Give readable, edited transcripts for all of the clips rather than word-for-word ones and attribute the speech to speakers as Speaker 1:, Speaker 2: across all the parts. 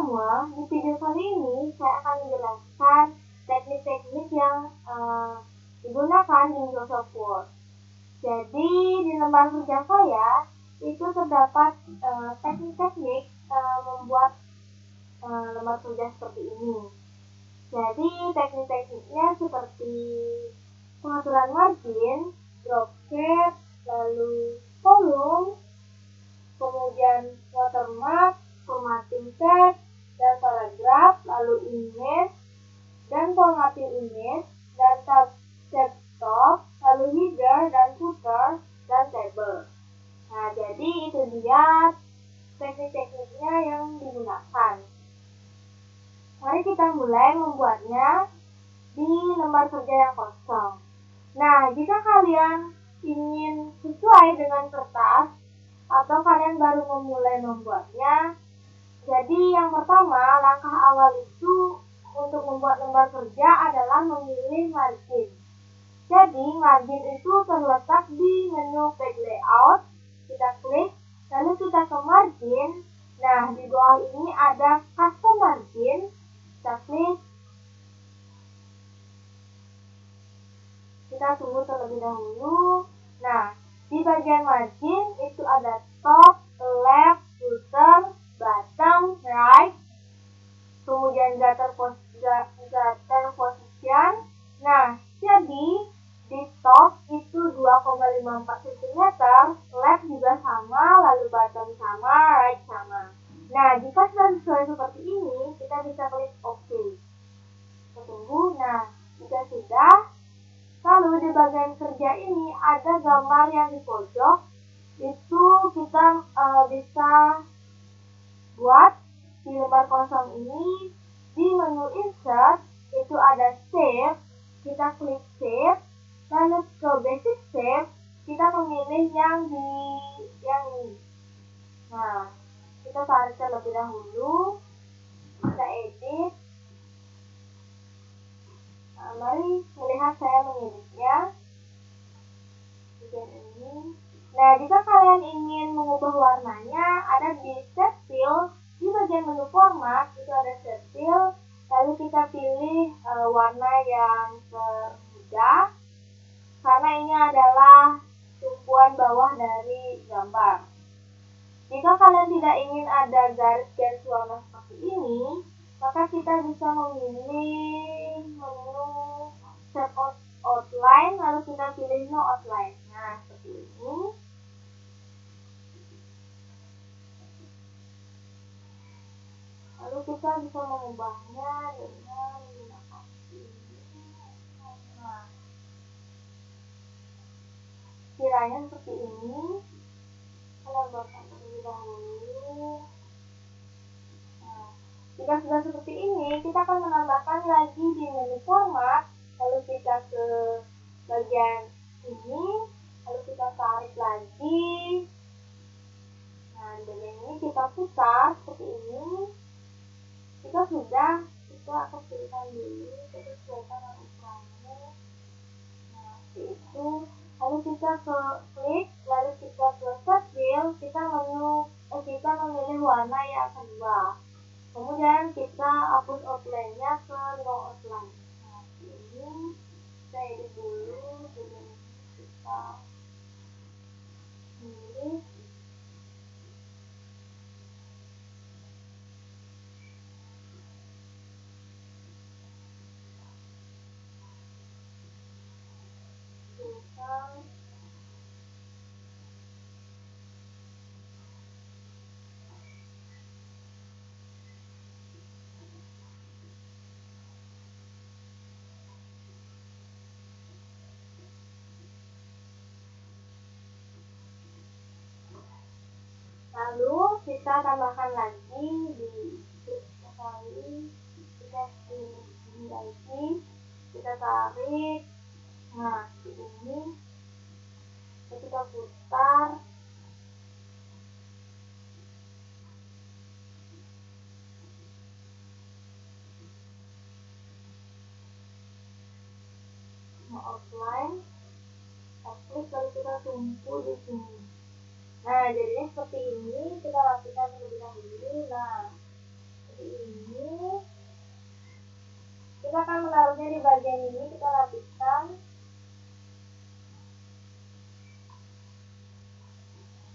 Speaker 1: semua, di video kali ini saya akan menjelaskan teknik-teknik yang digunakan di Microsoft Word. Jadi di lembar kerja saya itu terdapat teknik-teknik membuat lembar kerja seperti ini. Jadi teknik-tekniknya seperti pengaturan margin, drop shape, lalu volume, kemudian watermark, formatting text, dan paragraf, lalu image, dan formatting image, dan tab top, lalu header, dan footer, dan table. Nah, jadi itu dia teknik-tekniknya yang digunakan. Mari kita mulai membuatnya di lembar kerja yang kosong. Nah, jika kalian ingin sesuai dengan kertas, atau kalian baru memulai membuatnya, jadi yang pertama, langkah awal itu untuk membuat lembar kerja adalah memilih margin. Jadi margin itu terletak di menu page layout, kita klik, lalu kita ke margin. Nah, di bawah ini ada custom margin, kita klik. Kita tunggu terlebih dahulu. Nah, di bagian margin itu ada top, left, footer, bottom, right, kemudian gutter position. Nah, jadi di top itu 2,54 cm, left juga sama, lalu bottom sama, right sama. Nah, jika sudah sesuai seperti ini, kita bisa klik OK. Kita tunggu. Nah, jika sudah, lalu di bagian kerja ini ada gambar yang di pojok. Itu kita bisa buat di lembar kosong ini. Di menu insert itu ada shape, kita klik shape, lalu ke basic shape, kita memilih yang ini. Nah, kita tarik terlebih dahulu, kita edit. Nah, mari melihat saya mengeditnya. Bagian ini. Nah, jika kalian ingin mengubah warnanya, ada di set fill, di bagian menu format itu ada set fill, lalu kita pilih warna yang termuda, karena ini adalah tumpuan bawah dari gambar. Jika kalian tidak ingin ada garis-garis warna seperti ini, maka kita bisa memilih menu set outline, lalu kita pilih no outline. Nah, seperti ini. Lalu kita bisa mengubahnya dengan menggunakan ini. Nah, kiranya seperti ini. Kita buatkan terlebih dahulu. Nah, jika sudah seperti ini, kita akan menambahkan lagi di menu format. Lalu kita ke bagian ini, lalu kita tarik lagi. Nah, di bagian ini kita putar seperti ini. Jika sudah, kita akan pilihkan dulu, kita sesuaikan dengan ukurannya. Nah, seperti itu. Lalu kita ke klik, lalu kita ke set fill, kita memilih warna yang kedua. Kemudian kita hapus outline-nya ke no outline. Nah, ini kita edit dulu, jadi kita pilih. Lalu kita tambahkan lagi di sekali, kita ini lagi, kita tarik. Nah, seperti ini. Lalu kita putar. Outline, kita klik, lalu kita tumpu di sini. Nah, jadinya seperti ini. Kita rapikan terlebih dahulu. Nah, seperti kita akan menaruhnya di bagian ini, kita lapiskan.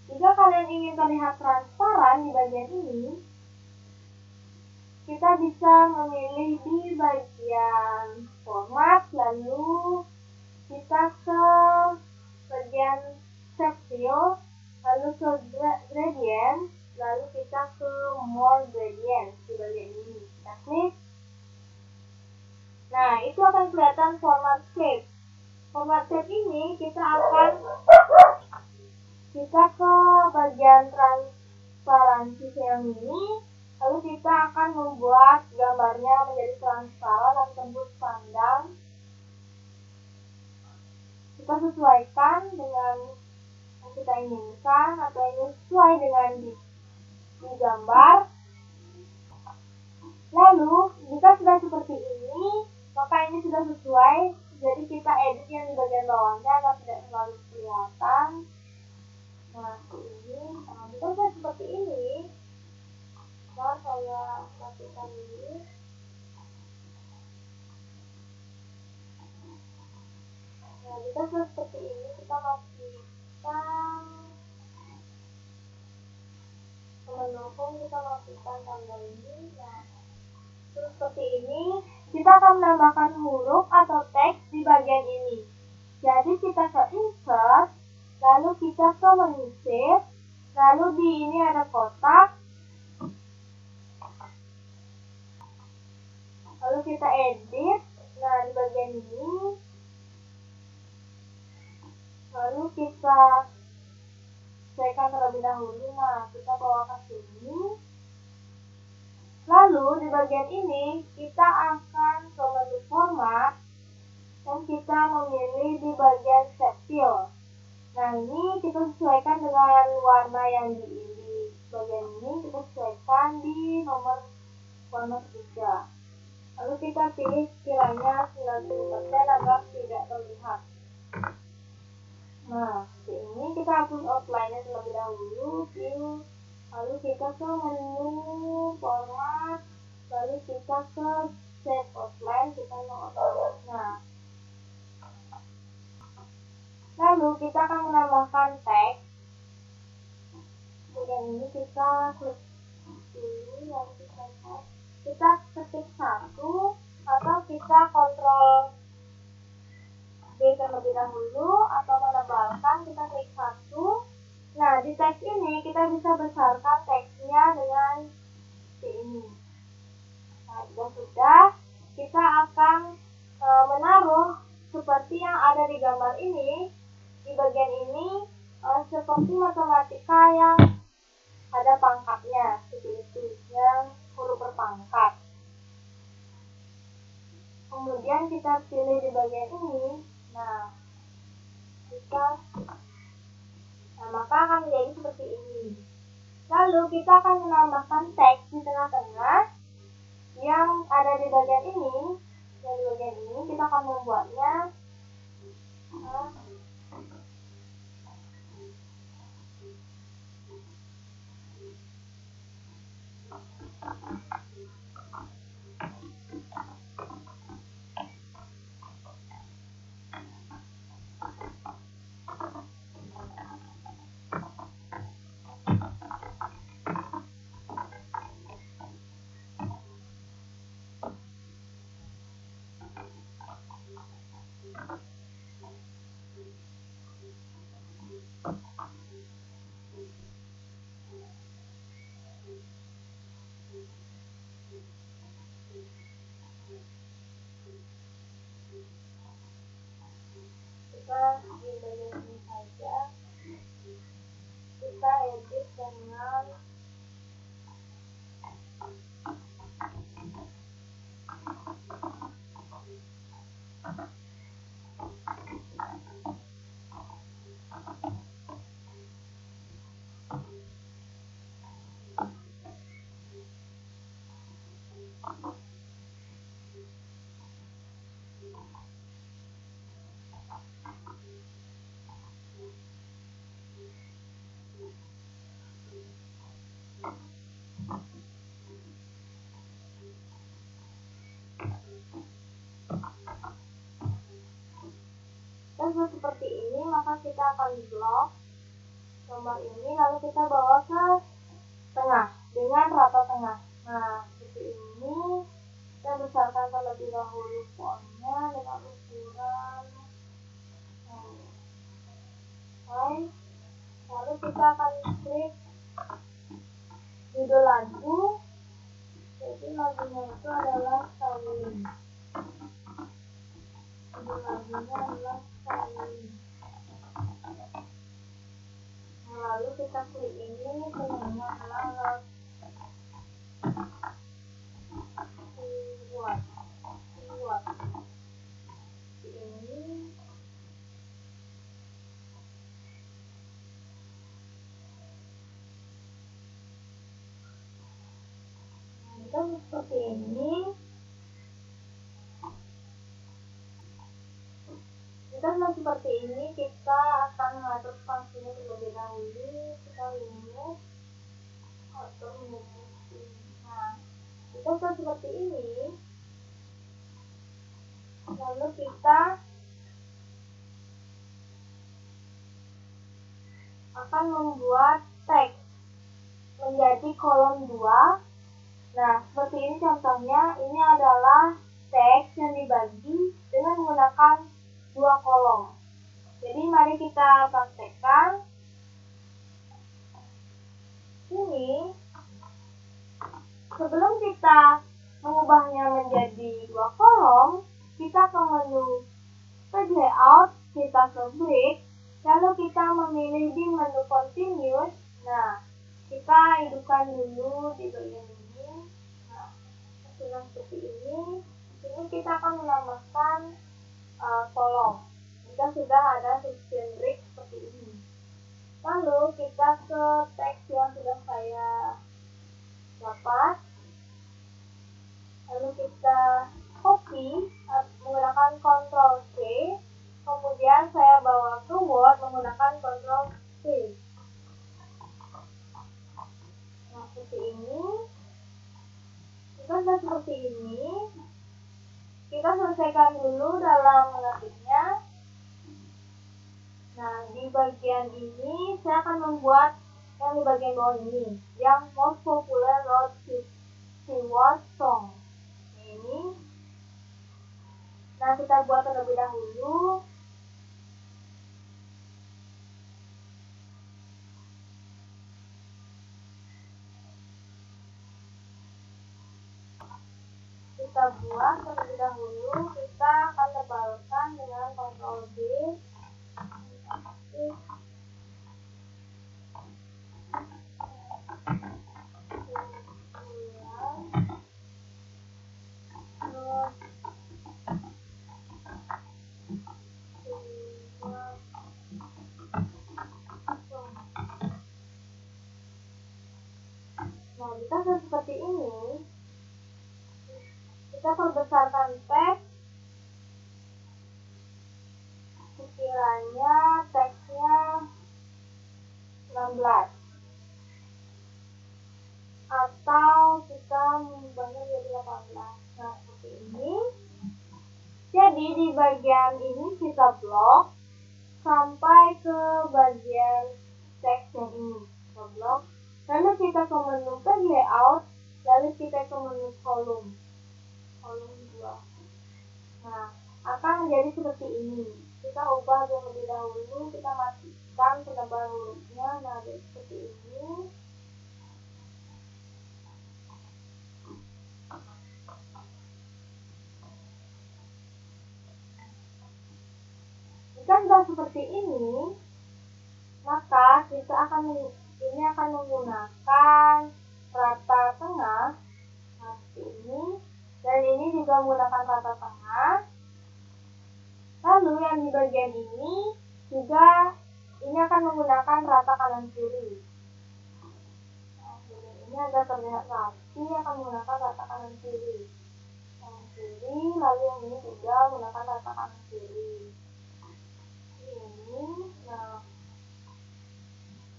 Speaker 1: Jika kalian ingin terlihat transparan di bagian ini, kita bisa memilih di bagian format, lalu kita ke bagian shape fill, lalu ke gradient, lalu kita ke more gradient di bagian ini. Kita klik. Nah, itu akan kelihatan format shape. Format shape ini kita ke bagian transparansi yang ini, lalu kita akan membuat gambarnya menjadi transparan dan tembus pandang. Kita sesuaikan dengan yang kita inginkan atau ini sesuai dengan di gambar. Lalu, jika sudah seperti ini, maka ini sudah sesuai. Jadi kita edit yang di bagian bawahnya agar tidak terlalu kelihatan. Nah, ini, jika sudah seperti ini, maka saya lakukan ini. Nah, jika sudah seperti ini, kita masukkan mendukung, kita masukkan tanda ini. Nah, seperti ini, kita akan menambahkan huruf atau teks di bagian ini. Jadi kita ke insert, lalu kita ke menu save, lalu di ini ada kotak, lalu kita edit. Nah, di bagian ini, lalu kita sesuaikan terlebih dahulu. Nah, kita bawa ke sini. Lalu di bagian ini kita akan ke menu format dan kita memilih di bagian shape fill. Nah, ini kita sesuaikan dengan warna yang di bagian ini, kita sesuaikan di nomor warna 3. Lalu kita pilih kiranya 90% agar tidak terlihat. Nah, seperti ini kita hapus outline-nya terlebih dahulu, view, lalu kita ke menu format, lalu kita ke save outline, kita outline. Nah, lalu kita akan menambahkan teks. Bagian ini kita klik dulu, lalu kita ketik 1 atau kita kontrol B terlebih dahulu, atau menebalkan kita klik 1. Nah, di teks ini kita bisa besarkan teksnya dengan ini. Nah, jika sudah, kita akan menaruh seperti yang ada di gambar ini. Di bagian ini seperti matematika yang ada pangkatnya, seperti itu, yang huruf berpangkat. Kemudian kita pilih di bagian ini. Nah, maka akan menjadi seperti ini. Lalu kita akan menambahkan teks di tengah-tengah yang ada di bagian ini. Dan di bagian ini kita akan membuatnya seperti ini, maka kita akan blok gambar ini, lalu kita bawa ke tengah dengan rata tengah. Nah, seperti ini. Kita besarkan terlebih dahulu fontnya dengan ukuran lalu kita akan klik judul lagu. Jadi lagunya itu adalah Styling. Judul lagunya adalah Styling. Lalu kita klik ini, penyanyinya adalah buat ini. Dan seperti ini. Dan seperti ini kita akan mengatur fungsinya terlebih dahulu. Kita minus atau minus. Nah, kita seperti ini. Lalu kita akan membuat teks menjadi kolom 2. Nah, seperti ini contohnya. Ini adalah teks yang dibagi dengan menggunakan 2 kolom. Jadi mari kita praktekkan. Ini sebelum kita mengubahnya menjadi 2 kolom, kita ke menu page layout, kita ke break, lalu kita memilih di menu continuous. Nah, kita hidupkan dulu di bagian ini. Nah, sudah seperti ini. Ini kita akan menambahkan kolom. Jika sudah ada section break seperti ini. Lalu kita ke teks yang sudah saya dapat. Lalu kita copy menggunakan Ctrl C. Kemudian saya bawa ke Word menggunakan Ctrl C. Nah, seperti ini. Kita sudah seperti ini. Kita selesaikan dulu dalam mengetiknya. Nah, di bagian ini saya akan membuat yang di bagian bawah ini, yang most popular Rod Stewart song. Ini. Nah, kita buat terlebih dahulu. Kita buat terlebih dahulu. Kita akan tebalkan dengan Ctrl D. Nah, jika sudah seperti ini, kita perbesarkan teks sekiranya teksnya 16, atau kita mengubahnya jadi 18. Nah, seperti ini. Jadi di bagian ini kita blok sampai ke bagian teks yang ini. Kita blok. Lalu kita ke menu page layout, lalu kita ke menu kolom 2. Nah, akan menjadi seperti ini. Kita ubah terlebih dahulu, kita matikan penebal hurufnya. Nah, jadi seperti ini. Jika sudah seperti ini, maka kita akan menggunakan rata tengah. Nah, seperti ini. Dan ini juga menggunakan rata tengah. Lalu yang di bagian ini juga ini akan menggunakan rata kanan kiri. Nah, ini agar terlihat rapi akan menggunakan rata kanan kiri. Kanan kiri, lalu yang ini juga menggunakan rata kanan kiri. Ini, nah.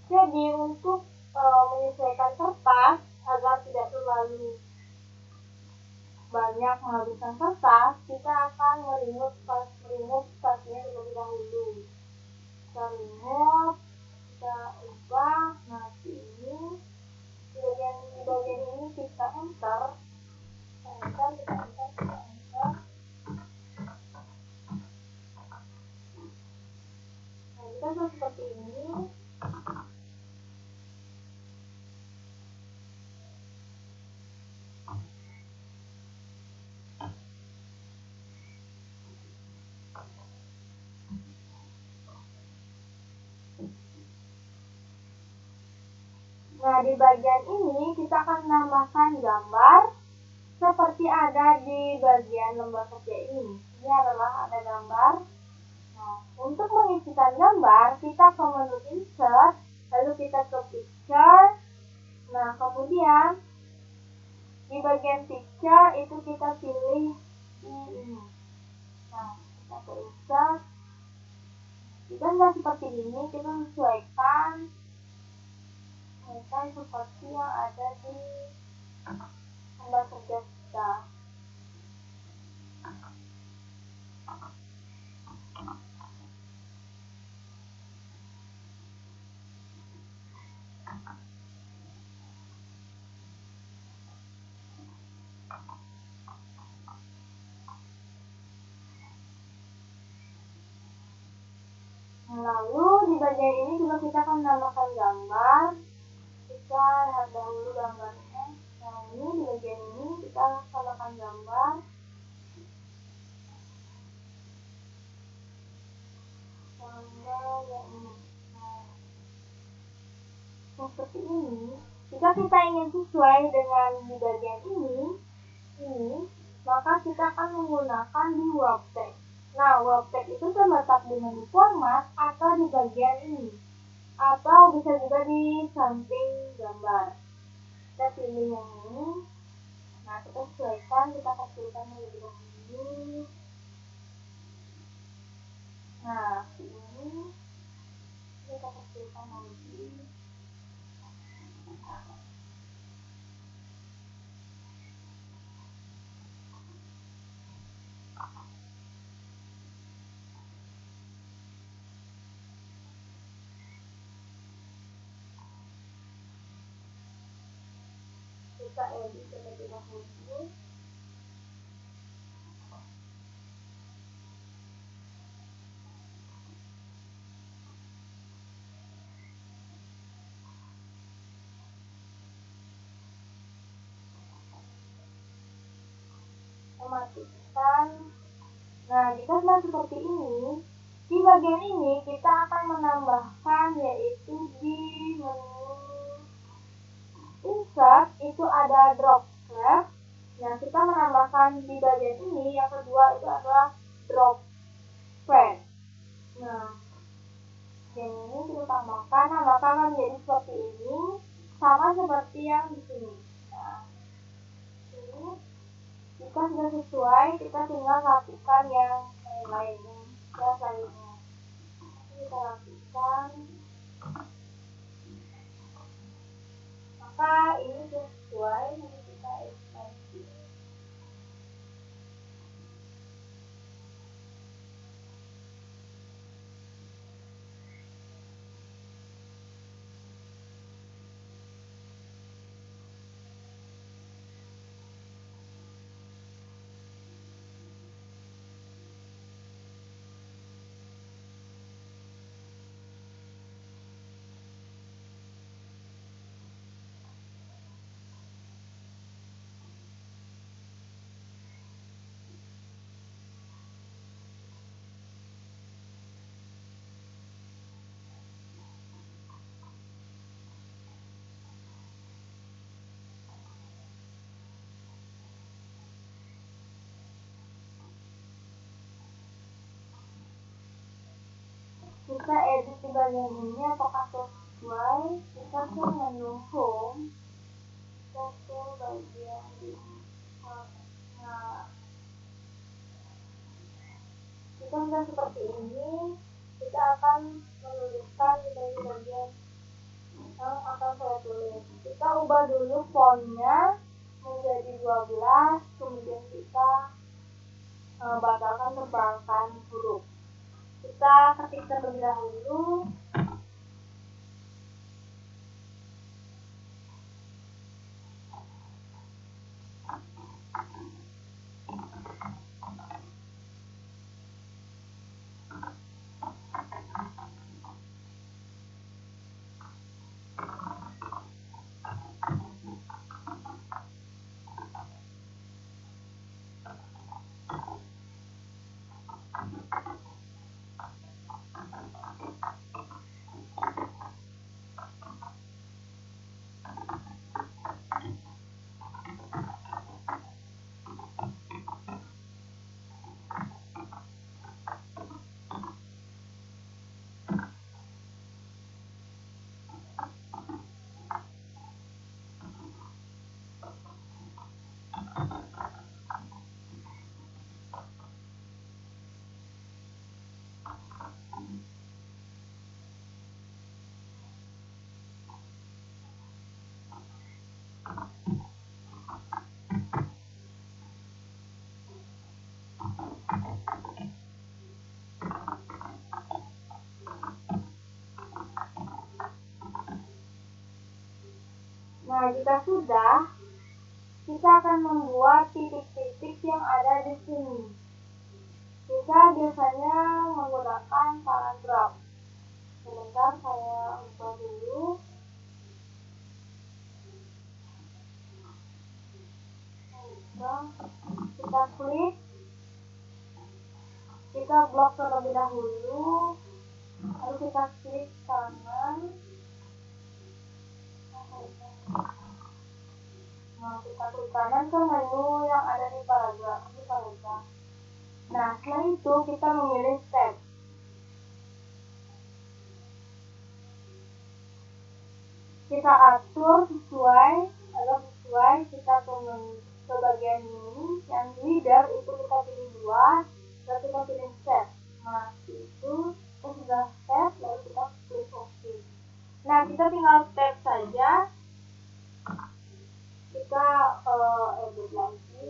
Speaker 1: Jadi untuk menyesuaikan kertas agar tidak terlalu banyak banyak menghabiskan kertas, kita akan merimut spasinya terlebih dahulu. Kita remote, kita ubah. Nah, ini di bagian ini kita enter. Kita enter. Nah, kita seperti ini. Nah, di bagian ini kita akan menambahkan gambar seperti ada di bagian lembar kerja ini. Ini adalah ada gambar. Nah, untuk mengisikan gambar, kita ke menu insert, lalu kita ke picture. Nah, kemudian di bagian picture itu kita pilih ini. Nah, kita ke insert. Kita nggak seperti ini, kita sesuaikan seperti yang ada di lembar kerja kita. Lalu di bagian ini juga kita akan menambahkan gambar. Kita lihat dahulu gambarnya. Nah, ini di bagian ini kita tambahkan gambar. Gambar yang ini. Nah, seperti ini. Jika kita ingin sesuai dengan di bagian ini, maka kita akan menggunakan di Wrap Text. Nah, Wrap Text itu terletak di menu format atau di bagian ini, atau bisa juga di samping gambar. Kita pilih yang ini. Nah, kita sesuaikan, kita kecilkan lebih dahulu. Nah, ini kita kecilkan lagi. Kita edit terlebih dahulu. Matikan. Nah, jika sudah seperti ini, di bagian ini kita akan menambahkan yaitu di menu insert itu ada drop strap. Nah, kita menambahkan di bagian ini yang kedua itu adalah drop spread. Nah, yang ini kita tambahkan, maka akan menjadi seperti ini, sama seperti yang di sini. Nah, ini jika sudah sesuai, kita tinggal lakukan yang lainnya. Kita lakukan. Maka ini sesuai, nanti kita ekspansi. Kita edit di bagian ini apakah sesuai. Kita ke menu home, kita ke bagian ini. Nah, kita sudah seperti ini. Kita akan menuliskan di bagian yang akan saya tulis. Kita ubah dulu fontnya menjadi 12, kemudian kita batalkan terbangkan huruf. Kita ketik terlebih dahulu. Nah, jika sudah, kita akan membuat titik-titik yang ada di sini. Kita biasanya menggunakan paragraf. Sebentar, saya buka dulu. Kita klik, kita blok terlebih dahulu, lalu kita klik kanan. Nah, kita klik kanan ke menu yang ada di paragraf. Nah, setelah itu kita memilih tab. Kita atur agar sesuai. Kita ke bagian ini, yang leader itu kita pilih 2, lalu kita pilih set. Nah, itu kita sudah set, lalu kita klik OK. Nah, kita tinggal tab saja. Kita edit lagi.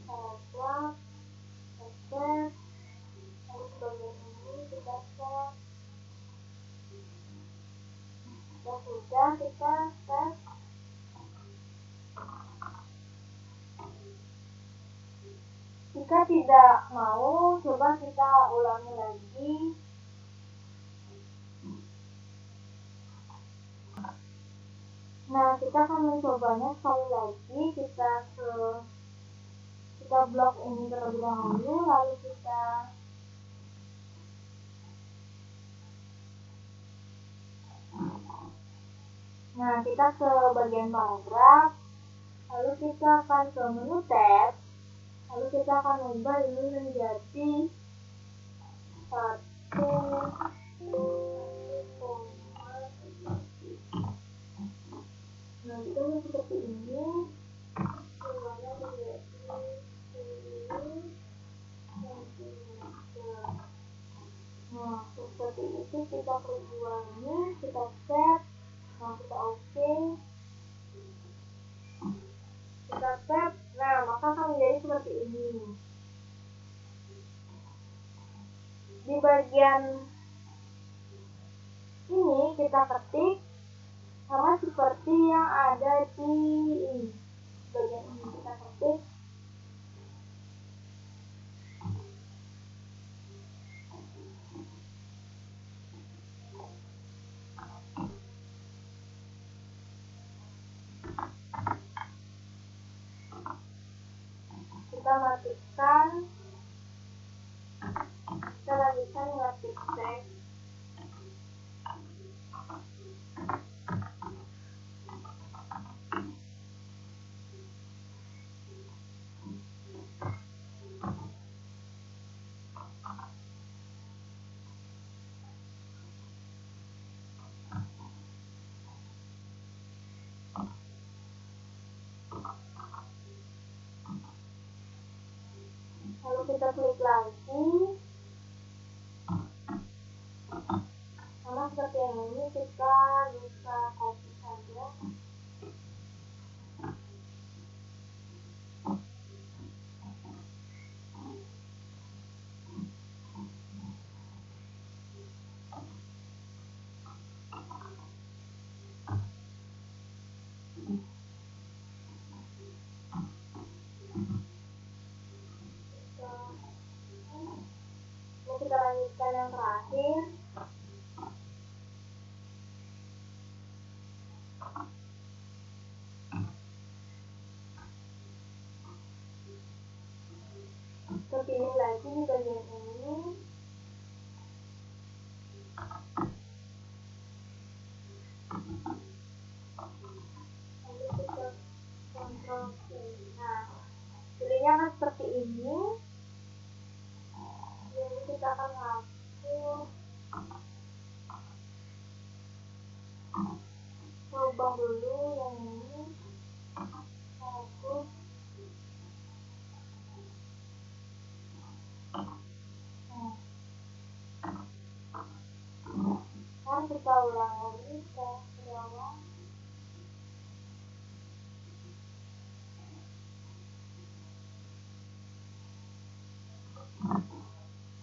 Speaker 1: Paragraf, set, lalu ke bagian ini kita set. Sudah kita set. Jika tidak mau, coba kita ulangi lagi. Nah, kita akan mencobanya sekali lagi. Kita blok ini terlebih dahulu, lalu kita ke bagian paragraf, lalu kita akan ke menu tab, lalu kita akan ubah ini menjadi 1. Nah, itu seperti ini. Nah, seperti itu kita perjuangannya, kita set. Nah, kita OK. Kita set. Nah, maka akan menjadi seperti ini. Di bagian ini kita ketik sama seperti yang ada di ini. Bagian ini kita ketik. Kita matikan. Kita lanjutkan ngetik teks. Lalu kita klik lagi. Sama seperti yang ini, kita bisa copy saja. Kepilih lagi di bagian ini. Lalu kita kontrol C. Nah, pilihnya kan seperti ini. Jadi kita akan hapus. Ubah dulu yang ini. Hapus. Nah, kita ulang lagi ke bawah.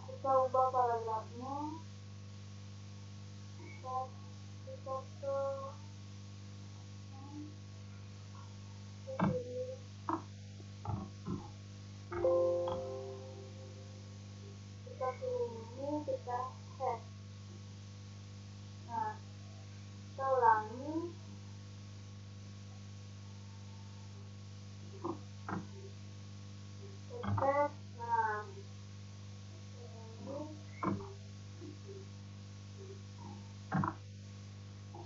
Speaker 1: Kita ubah paragrafnya. Kita ke sini. Kita pilih ini, kita set. Nah, kita ulangi. Set. Nah, ini.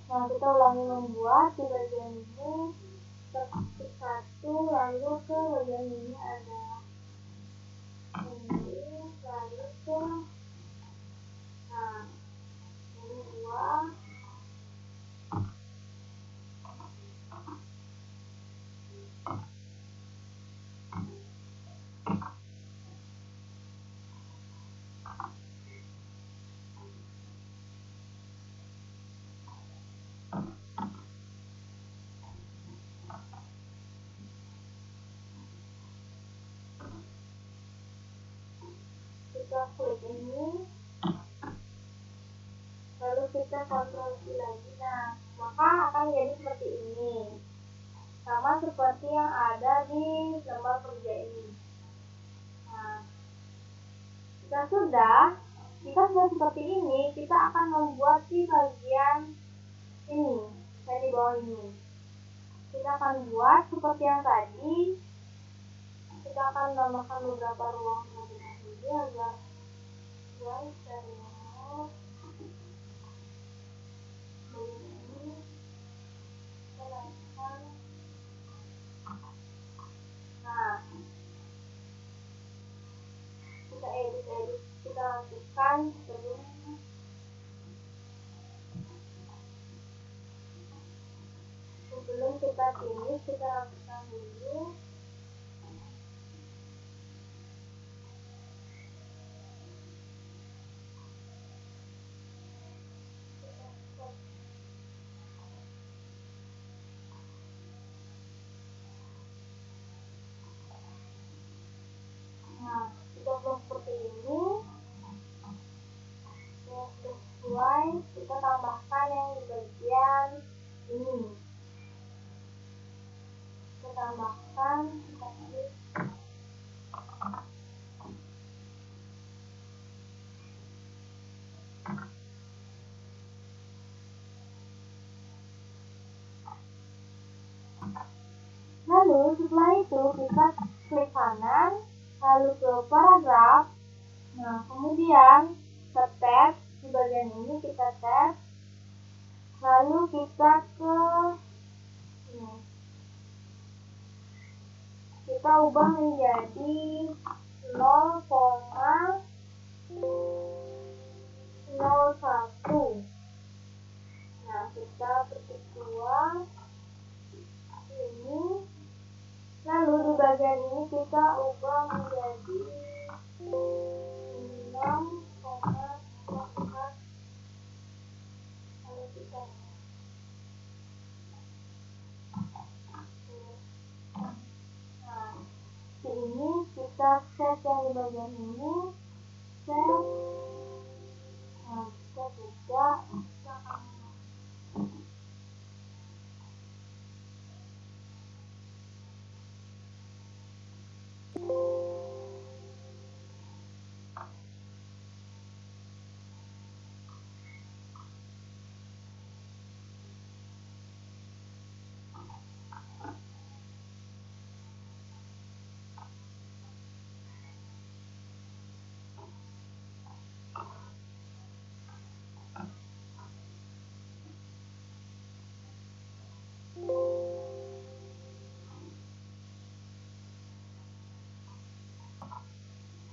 Speaker 1: Nah, kita ulangi membuat di bagian ini. Ketik satu, lalu ke bagian ini ada ini, lalu ke nah ini dua. Kita klik ini, lalu kita kontrol C lagi. Nah, maka akan jadi seperti ini, sama seperti yang ada di lembar kerja ini. Nah, jika sudah seperti ini, kita akan membuat di bagian ini, yang di bawah ini. Kita akan buat seperti yang tadi. Kita akan menambahkan beberapa ruang lagi agar guys dari nol ini kita naikkan. Nah, kita edit, kita lakukan sebelum kita finish, kita lakukan dulu. Nah, kita buat seperti ini. Yang sesuai, kita tambahkan yang di bagian ini. Kita tambahkan, kita klik. Lalu setelah itu kita klik kanan, lalu ke paragraf. Nah, kemudian ke tab, di bagian ini kita tab, lalu kita ke ini. Kita ubah menjadi 0,01. Nah, kita ketik 2 ini, lalu di bagian ini kita ubah menjadi 6,4. Lalu kita ini kita set yang di bagian ini, set. Nah, kita juga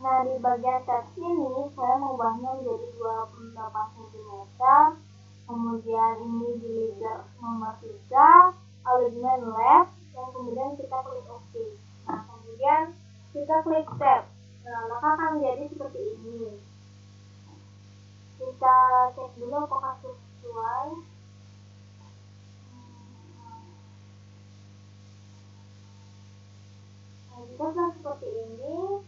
Speaker 1: Nah, di bagian teks ini saya mengubahnya menjadi 28 cm. Kemudian ini di leader nomor 3, alignment left, dan kemudian kita klik OK. Nah, kemudian kita klik tab. Nah, maka akan menjadi seperti ini. Kita cek dulu apakah sesuai. Nah, jika sudah seperti ini,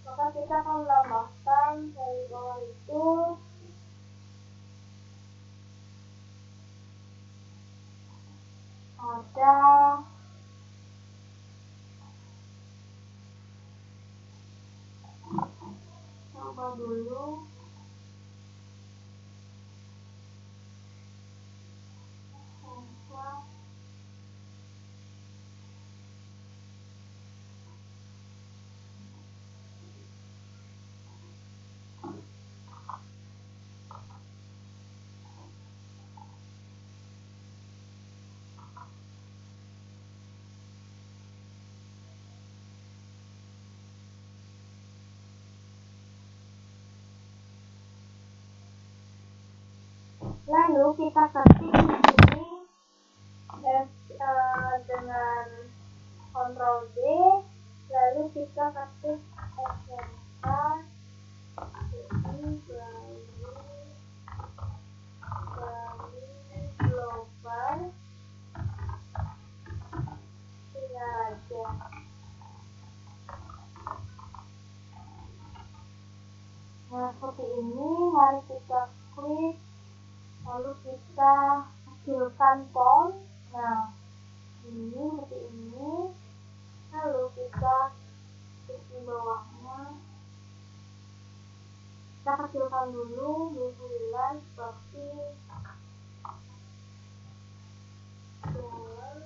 Speaker 1: maka kita akan menambahkan dari bawah itu ada coba dulu lalu kita ketik di sini dengan Ctrl D, lalu kita ketik SMK ini dari global tinggal aja. Nah, seperti ini, mari kita klik, lalu kita kecilkan font. Nah, ini seperti ini, lalu kita klik di bawahnya, kita kecilkan dulu 29 seperti jalan.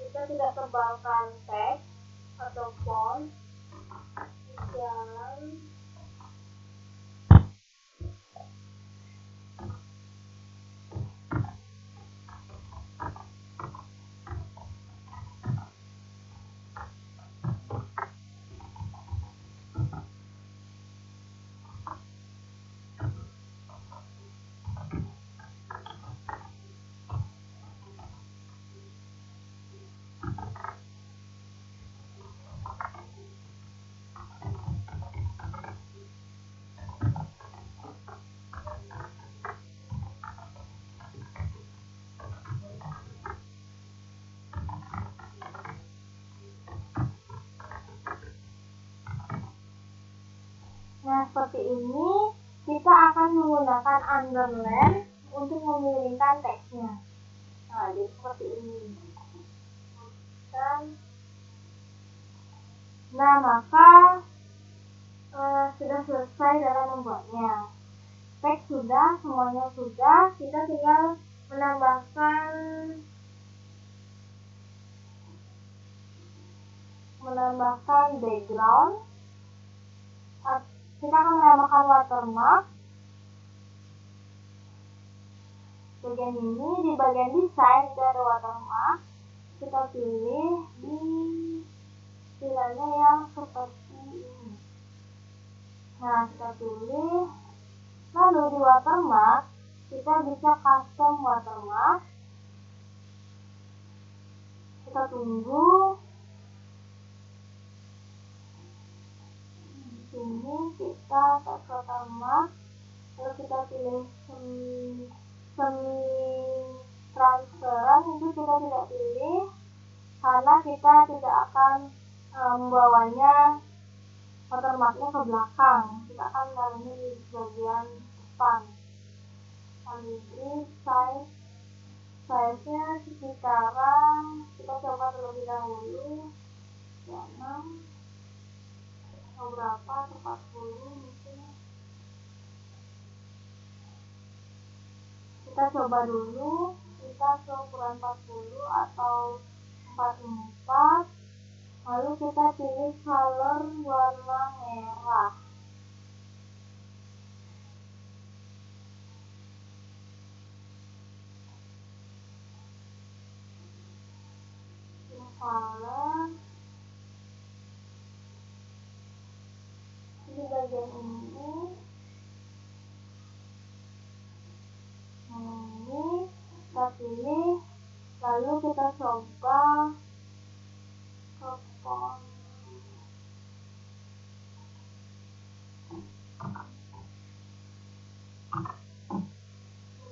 Speaker 1: Kita tidak tebalkan teks atau font, jalan. Nah, seperti ini kita akan menggunakan underline untuk memiringkan teksnya. Nah, jadi seperti ini. Nah, maka sudah selesai dalam membuatnya. Teks sudah, semuanya sudah. Kita tinggal menambahkan background. Kita akan menambahkan watermark. Bagian ini, di bagian desain itu ada watermark. Kita pilih di pilihannya yang seperti ini. Nah, kita pilih. Lalu di watermark, kita bisa custom watermark. Kita tunggu. Di sini kita text watermark. Lalu kita pilih semi transparan, itu kita tidak pilih karena kita tidak akan membawanya watermarknya ke belakang. Kita akan menaruhnya di bagian depan. Lalu ini size-nya sekitaran, kita coba terlebih dahulu ya 6 atau berapa, 40 mungkin. Kita coba dulu, kita ke ukuran 40 atau 44, lalu kita pilih color warna merah. salah di bagian ini. Nah, ini kita pilih, lalu kita coba copot.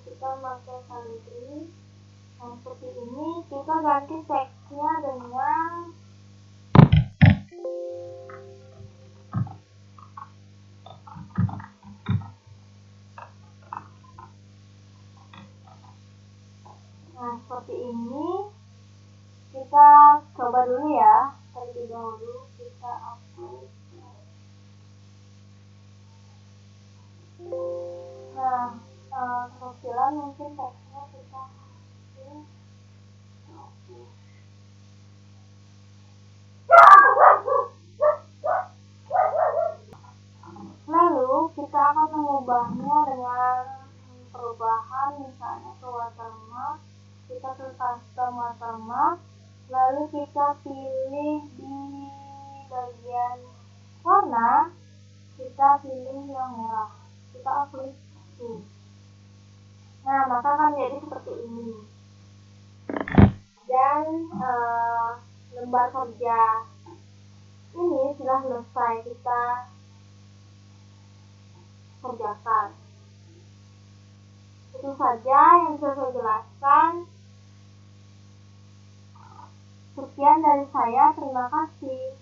Speaker 1: Kita pakai kalibri. Nah, seperti ini. Kita ganti teksnya dengan seperti ini. Kita coba dulu ya. Terlebih dahulu kita upload. Nah, kecilan mungkin teksnya kita lalu kita akan mengubahnya dengan perubahan, misalnya ke watermark. Kita ke custom watermark, lalu kita pilih di bagian warna, kita pilih yang merah, kita klik tuh. Nah, maka akan jadi seperti ini. Dan lembar kerja ini sudah selesai kita kerjakan. Itu saja yang bisa saya jelaskan. Sekian dari saya, terima kasih.